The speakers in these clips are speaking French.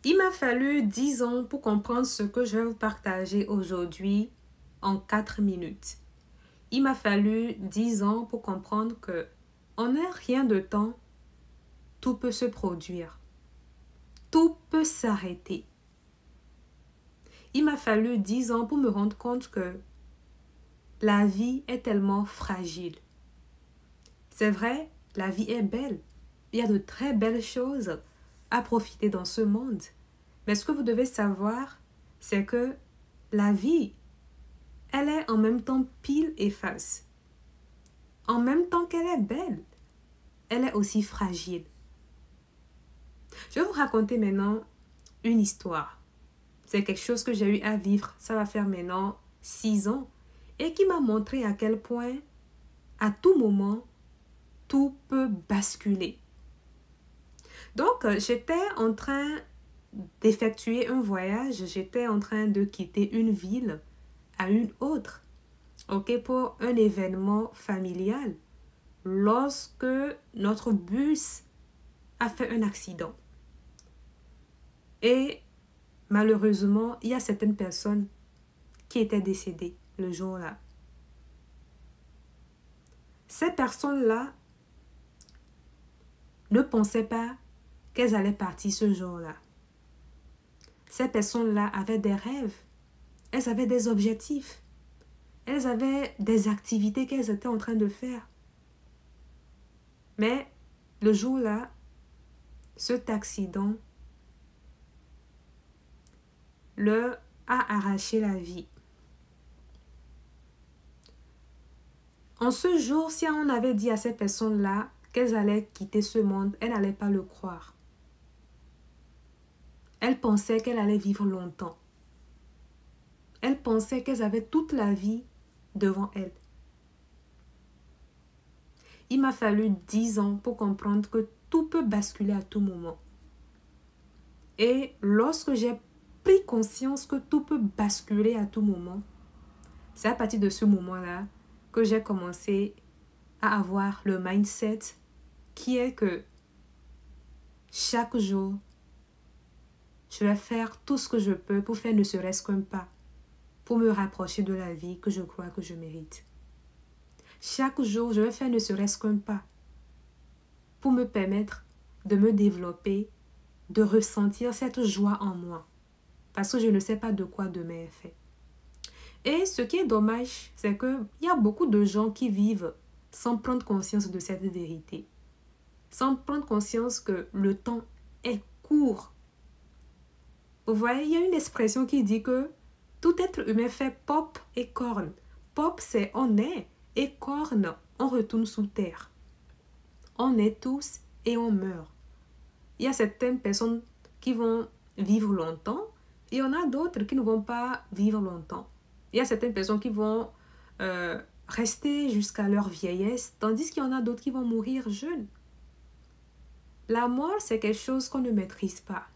Il m'a fallu 10 ans pour comprendre ce que je vais vous partager aujourd'hui en 4 minutes. Il m'a fallu 10 ans pour comprendre que en un rien de temps, tout peut se produire. Tout peut s'arrêter. Il m'a fallu 10 ans pour me rendre compte que la vie est tellement fragile. C'est vrai, la vie est belle. Il y a de très belles choses à profiter dans ce monde. Mais ce que vous devez savoir, c'est que la vie, elle est en même temps pile et face. En même temps qu'elle est belle, elle est aussi fragile. Je vais vous raconter maintenant une histoire. C'est quelque chose que j'ai eu à vivre, ça va faire maintenant 6 ans, et qui m'a montré à quel point, à tout moment, tout peut basculer. Donc, j'étais en train d'effectuer un voyage, j'étais en train de quitter une ville à une autre, pour un événement familial, lorsque notre bus a fait un accident. Et malheureusement, il y a certaines personnes qui étaient décédées le jour-là. Ces personnes-là ne pensaient pas qu'elles allaient partir ce jour-là. Ces personnes-là avaient des rêves, elles avaient des objectifs, elles avaient des activités qu'elles étaient en train de faire. Mais le jour-là, cet accident leur a arraché la vie. En ce jour, si on avait dit à ces personnes-là qu'elles allaient quitter ce monde, elles n'allaient pas le croire. Elles pensaient qu'elles allaient vivre longtemps. Elles pensaient qu'elles avaient toute la vie devant elles. Il m'a fallu 10 ans pour comprendre que tout peut basculer à tout moment. Et lorsque j'ai pris conscience que tout peut basculer à tout moment, c'est à partir de ce moment-là que j'ai commencé à avoir le mindset qui est que chaque jour, je vais faire tout ce que je peux pour faire ne serait-ce qu'un pas, pour me rapprocher de la vie que je crois que je mérite. Chaque jour, je vais faire ne serait-ce qu'un pas pour me permettre de me développer, de ressentir cette joie en moi, parce que je ne sais pas de quoi demain est fait. Et ce qui est dommage, c'est qu'il y a beaucoup de gens qui vivent sans prendre conscience de cette vérité, sans prendre conscience que le temps est court. Vous voyez, il y a une expression qui dit que tout être humain fait pop et corne. Pop, c'est on est, et corne, on retourne sous terre. On est tous et on meurt. Il y a certaines personnes qui vont vivre longtemps, et il y en a d'autres qui ne vont pas vivre longtemps. Il y a certaines personnes qui vont rester jusqu'à leur vieillesse, tandis qu'il y en a d'autres qui vont mourir jeunes. La mort, c'est quelque chose qu'on ne maîtrise pas.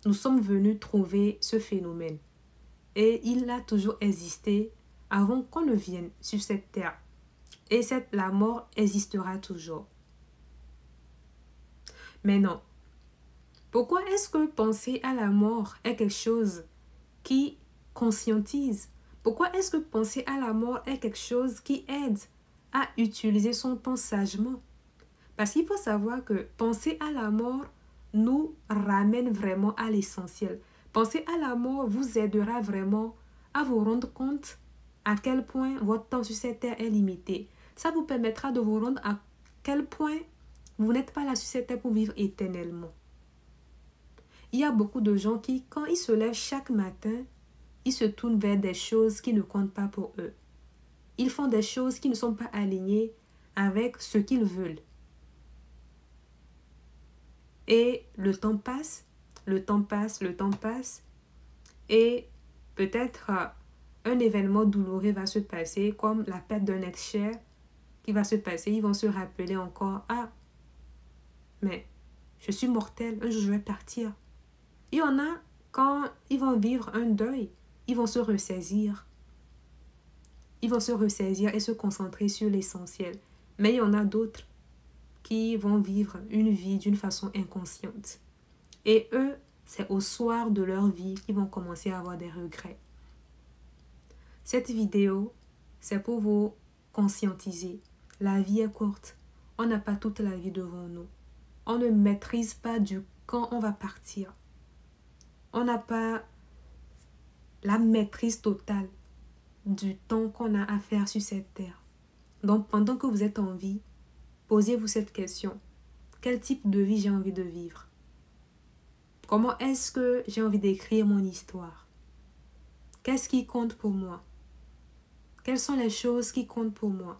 Nous sommes venus trouver ce phénomène. Et il a toujours existé avant qu'on ne vienne sur cette terre. Et la mort existera toujours. Mais non. Pourquoi est-ce que penser à la mort est quelque chose qui conscientise? Pourquoi est-ce que penser à la mort est quelque chose qui aide à utiliser son temps sagement? Parce qu'il faut savoir que penser à la mort nous ramène vraiment à l'essentiel. Penser à la mort vous aidera vraiment à vous rendre compte à quel point votre temps sur cette terre est limité. Ça vous permettra de vous rendre à quel point vous n'êtes pas là sur cette terre pour vivre éternellement. Il y a beaucoup de gens qui, quand ils se lèvent chaque matin, ils se tournent vers des choses qui ne comptent pas pour eux. Ils font des choses qui ne sont pas alignées avec ce qu'ils veulent. Et le temps passe, le temps passe, le temps passe. Et peut-être un événement douloureux va se passer, comme la perte d'un être cher qui va se passer. Ils vont se rappeler encore, ah, mais je suis mortel, un jour je vais partir. Il y en a, quand ils vont vivre un deuil, ils vont se ressaisir. Ils vont se ressaisir et se concentrer sur l'essentiel. Mais il y en a d'autres qui vont vivre une vie d'une façon inconsciente. Et eux, c'est au soir de leur vie qu'ils vont commencer à avoir des regrets. Cette vidéo, c'est pour vous conscientiser. La vie est courte. On n'a pas toute la vie devant nous. On ne maîtrise pas du quand on va partir. On n'a pas la maîtrise totale du temps qu'on a à faire sur cette terre. Donc, pendant que vous êtes en vie, posez-vous cette question. Quel type de vie j'ai envie de vivre? Comment est-ce que j'ai envie d'écrire mon histoire? Qu'est-ce qui compte pour moi? Quelles sont les choses qui comptent pour moi?